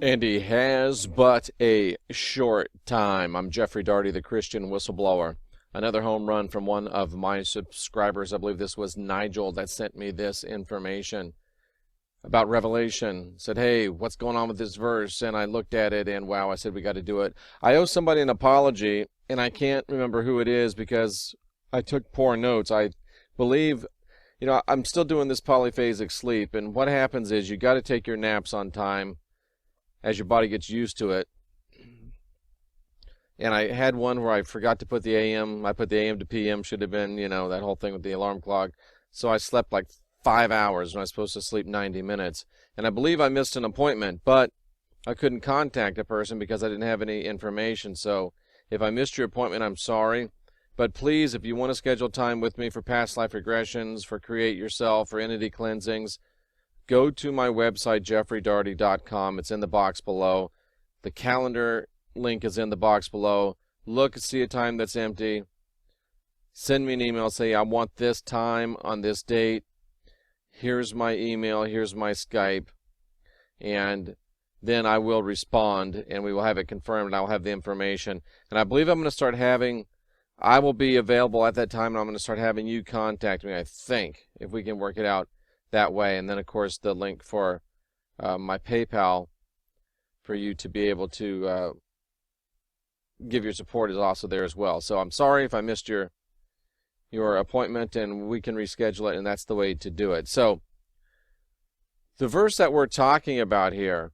And he has but a short time. I'm Jeffrey Daugherty, the Christian Whistleblower. Another home run from one of my subscribers. I believe this was Nigel that sent me this information about Revelation. Said, hey, what's going on with this verse? And I looked at it and wow, I said, we got to do it. I owe somebody an apology, and I can't remember who it is because I took poor notes. I believe, I'm still doing this polyphasic sleep, and what happens is you got to take your naps on time as your body gets used to it. And I had one where I forgot to put the AM. I put the AM to PM, should have been, that whole thing with the alarm clock. So I slept like 5 hours when I was supposed to sleep 90 minutes. And I believe I missed an appointment, but I couldn't contact a person because I didn't have any information. So if I missed your appointment, I'm sorry. But please, if you want to schedule time with me for past life regressions, for Create Yourself, for entity cleansings, go to my website, jeffreydaugherty.com. It's in the box below. The calendar link is in the box below. Look, see a time that's empty. Send me an email, say, I want this time on this date. Here's my email, here's my Skype. And then I will respond, and we will have it confirmed, and I'll have the information. And I believe I'm going to I will be available at that time, and I'm going to start having you contact me, I think, if we can work it out that way. And then, of course, the link for my PayPal for you to be able to give your support is also there as well. So I'm sorry if I missed your appointment, and we can reschedule it, and that's the way to do it. So the verse that we're talking about here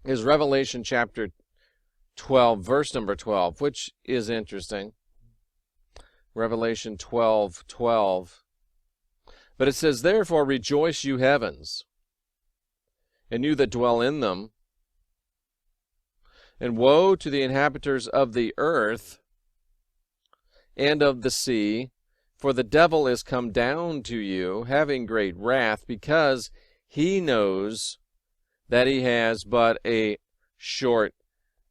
is Revelation chapter 12, verse number 12, which is interesting. Revelation 12:12. But it says, therefore rejoice, you heavens, and you that dwell in them, and woe to the inhabitants of the earth and of the sea, for the devil is come down to you, having great wrath, because he knows that he has but a short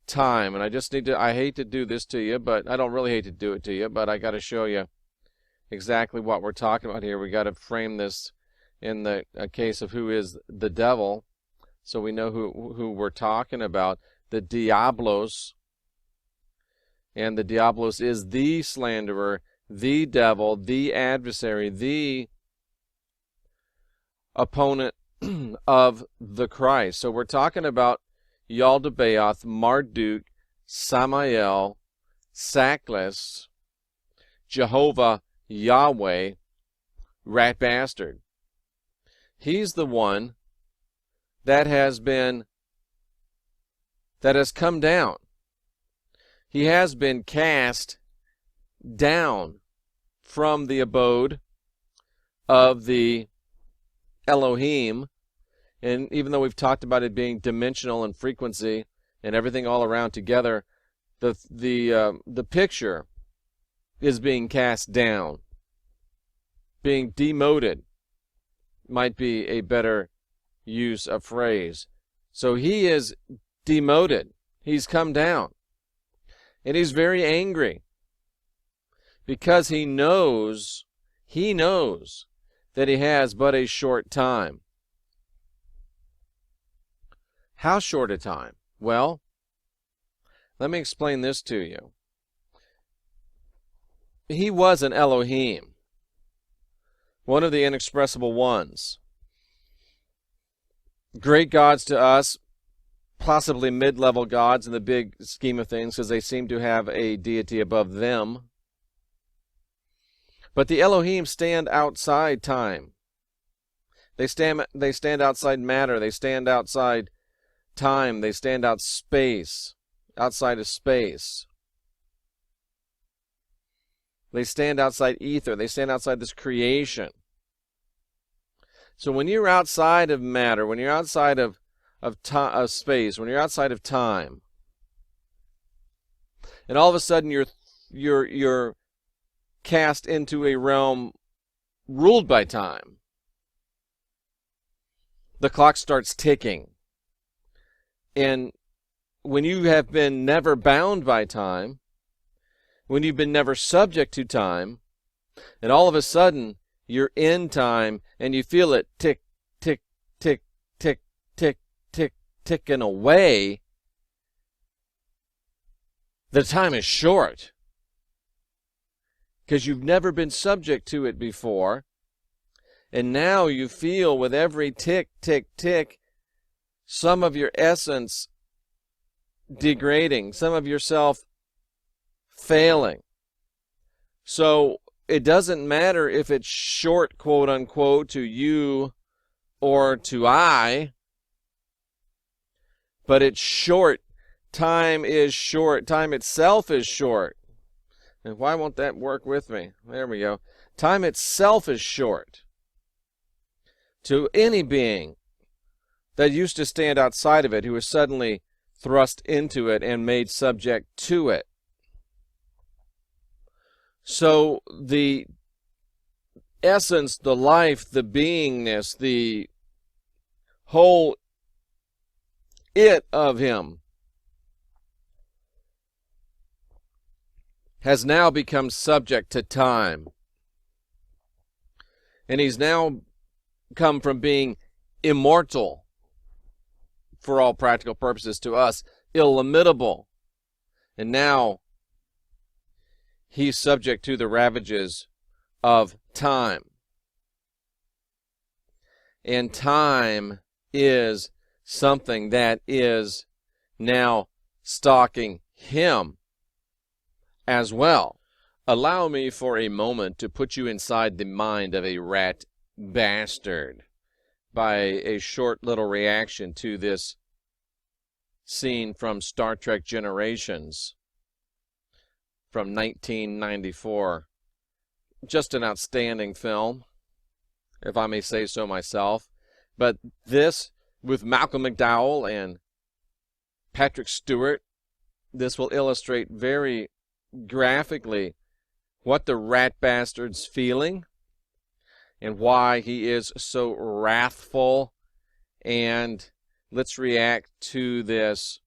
time. And I hate to do this to you, but I don't really hate to do it to you, but I got to show you exactly what we're talking about here. We got to frame this in the case of who is the devil, so we know who we're talking about. The Diablos, and the Diablos is the slanderer, the devil, the adversary, the opponent of the Christ. So we're talking about Yaldabaoth, Marduk, Samael, Sackless, Jehovah, Yahweh, rat bastard. He's the one that has come down. He has been cast down from the abode of the Elohim. And even though we've talked about it being dimensional and frequency and everything all around together, the picture is being cast down. Being demoted might be a better use of phrase. So he is demoted. He's come down. And he's very angry because he knows that he has but a short time. How short a time? Well, let me explain this to you. He was an Elohim, one of the inexpressible ones. Great gods to us, possibly mid-level gods in the big scheme of things, because they seem to have a deity above them. But the Elohim stand outside time. They stand outside matter. They stand outside time. They stand outside of space. They stand outside ether. They stand outside this creation. So when you're outside of matter, when you're outside of space, when you're outside of time, and all of a sudden you're cast into a realm ruled by time, the clock starts ticking. And when you have been never bound by time, when you've been never subject to time, and all of a sudden you're in time and you feel it tick, tick, tick, tick, tick, tick, ticking away, the time is short. Because you've never been subject to it before. And now you feel with every tick, tick, tick, some of your essence degrading, some of yourself failing. So it doesn't matter if it's short, quote unquote, to you or to I, but it's short. Time is short. Time itself is short. And why won't that work with me? There we go. Time itself is short. To any being that used to stand outside of it, who is suddenly thrust into it and made subject to it. So the essence, the life, the beingness, the whole it of him has now become subject to time. And he's now come from being immortal, for all practical purposes to us, illimitable. And now he's subject to the ravages of time. And time is something that is now stalking him as well. Allow me for a moment to put you inside the mind of a rat bastard by a short little reaction to this scene from Star Trek Generations from 1994. Just an outstanding film, if I may say so myself. But this, with Malcolm McDowell and Patrick Stewart, this will illustrate very graphically what the rat bastard's feeling and why he is so wrathful. And let's react to this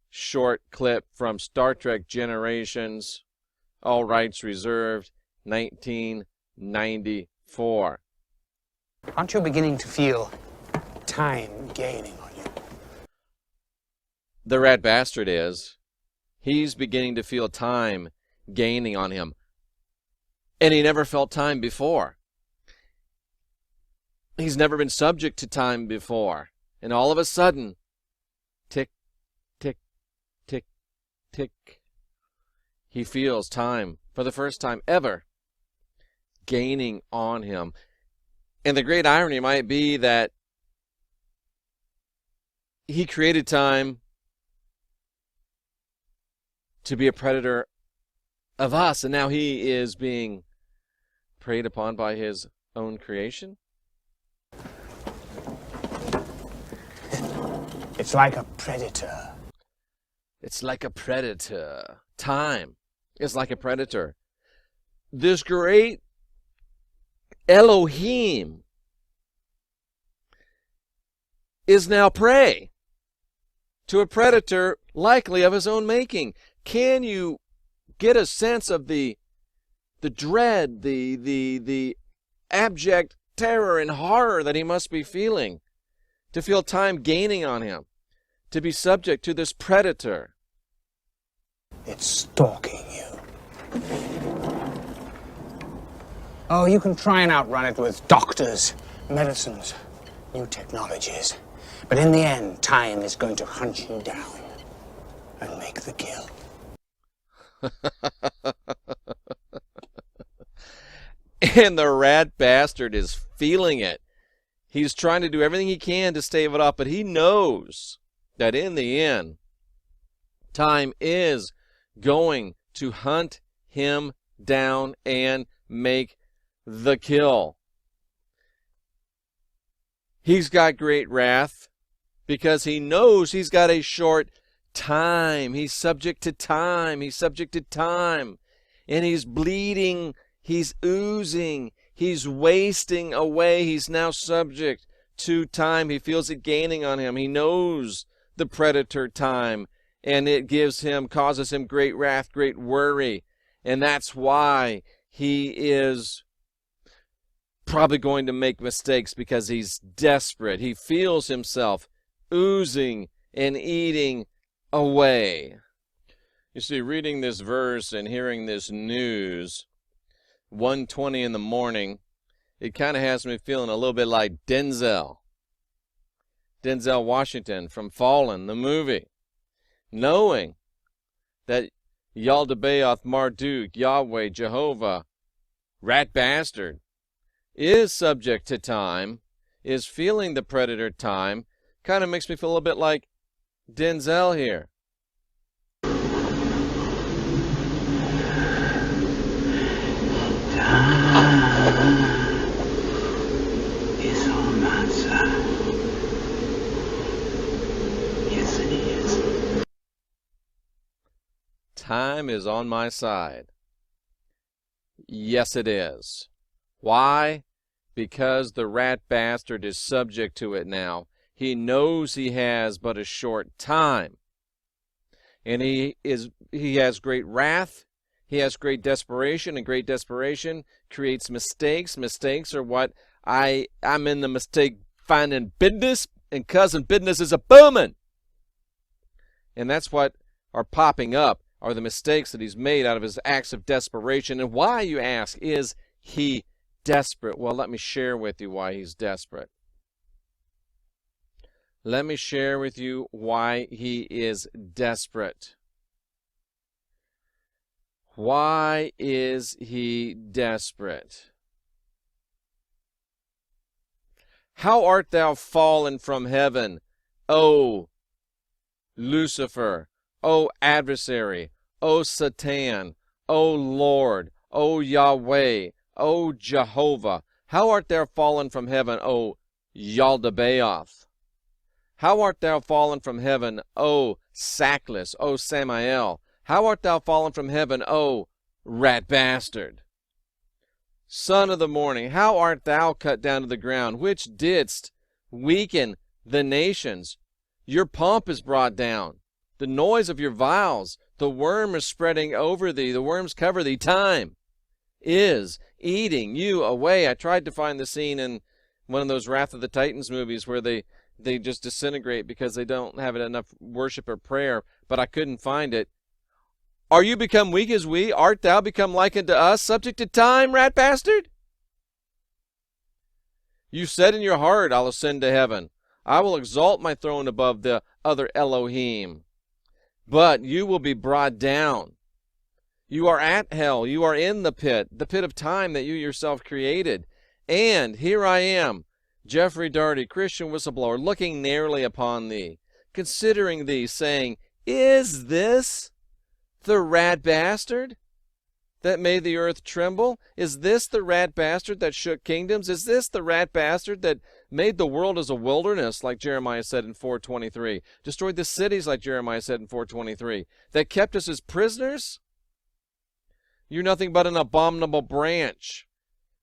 short clip from Star Trek Generations, all rights reserved, 1994. Aren't you beginning to feel time gaining on you? The rat bastard is. He's beginning to feel time gaining on him. And he never felt time before. He's never been subject to time before. And all of a sudden, tick, tick, tick, tick, he feels time, for the first time ever, gaining on him. And the great irony might be that he created time to be a predator of us, and now he is being preyed upon by his own creation. It's like a predator. It's like a predator. Time is like a predator. This great Elohim is now prey to a predator likely of his own making. Can you get a sense of the dread, the abject terror and horror that he must be feeling to feel time gaining on him, to be subject to this predator? It's stalking you. Oh, you can try and outrun it with doctors, medicines, new technologies. But in the end, time is going to hunt you down and make the kill. And the rat bastard is feeling it. He's trying to do everything he can to stave it off, but he knows that in the end, time is going to hunt him down and make the kill. He's got great wrath because he knows he's got a short time. He's subject to time. He's subject to time. And he's bleeding. He's oozing. He's wasting away. He's now subject to time. He feels it gaining on him. He knows the predator time. And it causes him great wrath, great worry. And that's why he is probably going to make mistakes, because he's desperate. He feels himself oozing and eating away. You see, reading this verse and hearing this news, 1:20 in the morning, it kind of has me feeling a little bit like Denzel Washington from Fallen, the movie, knowing that Yaldabaoth, Marduk, Yahweh, Jehovah, rat bastard, is subject to time, is feeling the predator time, kind of makes me feel a little bit like Denzel here. Is on my side. Yes, it is. Time is on my side. Yes, it is. Why? Because the rat bastard is subject to it now. He knows he has but a short time. And he has great wrath. He has great desperation, and great desperation creates mistakes. Mistakes are what I'm in the mistake finding business, and cousin business is a booming. And that's what are popping up, are the mistakes that he's made out of his acts of desperation. And why, you ask, is he desperate? Well, let me share with you why he's desperate. Let me share with you why he is desperate. Why is he desperate? How art thou fallen from heaven, O Lucifer, O adversary, O Satan, O Lord, O Yahweh, O Jehovah? How art thou fallen from heaven, O Yaldabaoth? How art thou fallen from heaven, O Sackless, O Samael? How art thou fallen from heaven, O rat bastard? Son of the morning, how art thou cut down to the ground, which didst weaken the nations? Your pomp is brought down, the noise of your vials, the worm is spreading over thee, the worms cover thee. Time is eating you away. I tried to find the scene in one of those Wrath of the Titans movies where they just disintegrate because they don't have enough worship or prayer, but I couldn't find it. Are you become weak as we? Art thou become like unto us, subject to time, rat bastard? You said in your heart, I'll ascend to heaven. I will exalt my throne above the other Elohim. But you will be brought down. You are at hell. You are in the pit of time that you yourself created. And here I am, Jeffrey Darty, Christian whistleblower, looking narrowly upon thee, considering thee, saying, is this the rat bastard that made the earth tremble? Is this the rat bastard that shook kingdoms? Is this the rat bastard that made the world as a wilderness, like Jeremiah said in 4:23, destroyed the cities, like Jeremiah said in 4:23, that kept us as prisoners? You're nothing but an abominable branch.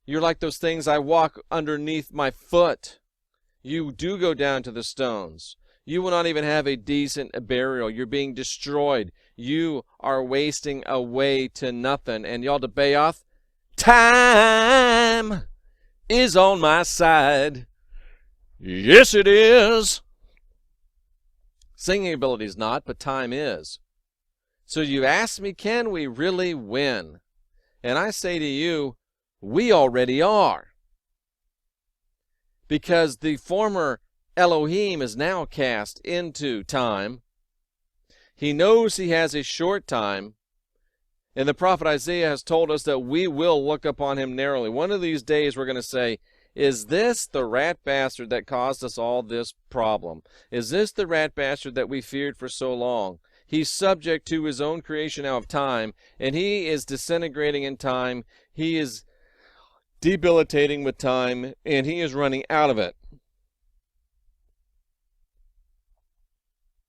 You're like those things I walk underneath my foot. You do go down to the stones. You will not even have a decent burial. You're being destroyed. You are wasting away to nothing. And Yaldabaoth, time is on my side. Yes, it is. Singing ability is not, but time is. So you ask me, can we really win? And I say to you, we already are. Because the former Elohim is now cast into time. He knows he has a short time. And the prophet Isaiah has told us that we will look upon him narrowly. One of these days we're going to say, is this the rat bastard that caused us all this problem? Is this the rat bastard that we feared for so long? He's subject to his own creation now of time, and he is disintegrating in time. He is debilitating with time, and he is running out of it.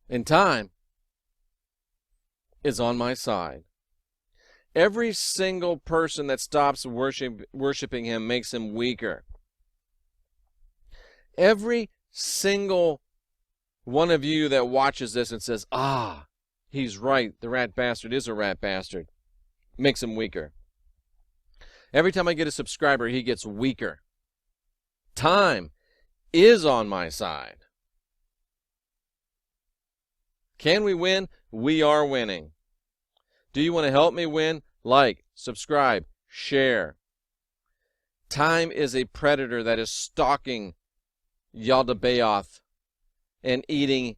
And time is on my side. Every single person that stops worshiping him makes him weaker. Every single one of you that watches this and says, ah, he's right, the rat bastard is a rat bastard, makes him weaker. Every time I get a subscriber, he gets weaker. Time is on my side. Can we win? We are winning. Do you want to help me win? Like, subscribe, share. Time is a predator that is stalking Yaldabaoth and eating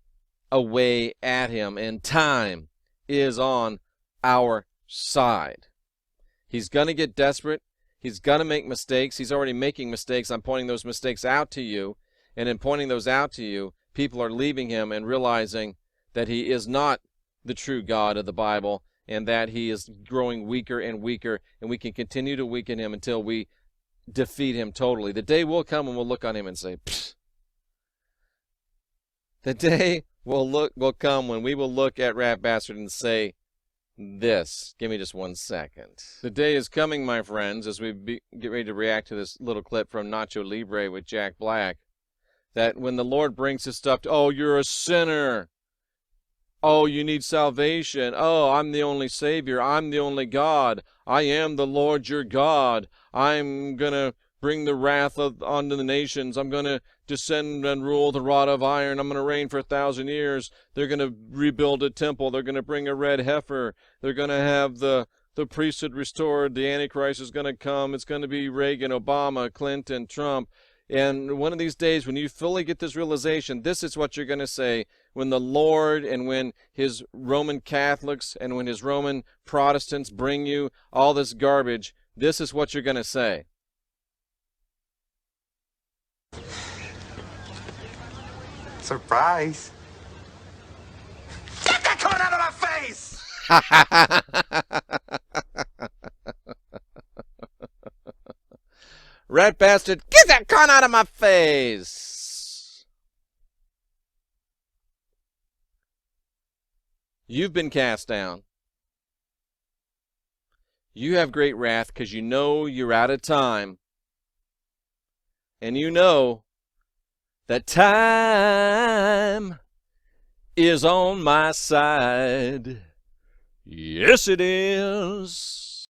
away at him, and time is on our side. He's going to get desperate. He's going to make mistakes. He's already making mistakes. I'm pointing those mistakes out to you, and in pointing those out to you, people are leaving him and realizing that he is not the true God of the Bible, and that he is growing weaker and weaker, and we can continue to weaken him until we defeat him totally. The day will come and we'll look on him and say, pfft. The day will come when we will look at Rat Bastard and say this. Give me just 1 second. The day is coming, my friends, as we get ready to react to this little clip from Nacho Libre with Jack Black, that when the Lord brings his stuff to, oh, you're a sinner. Oh, you need salvation. Oh, I'm the only Savior. I'm the only God. I am the Lord your God. I'm going to bring the wrath onto the nations. I'm going to descend and rule the rod of iron. I'm going to reign for 1,000 years. They're going to rebuild a temple. They're going to bring a red heifer. They're going to have the priesthood restored. The Antichrist is going to come. It's going to be Reagan, Obama, Clinton, Trump. And one of these days, when you fully get this realization, this is what you're going to say when the Lord and when his Roman Catholics and when his Roman Protestants bring you all this garbage. This is what you're going to say. Surprise. Get that corn out of my face! Rat Bastard, get that con out of my face! You've been cast down. You have great wrath because you know you're out of time. And you know that time is on my side. Yes, it is.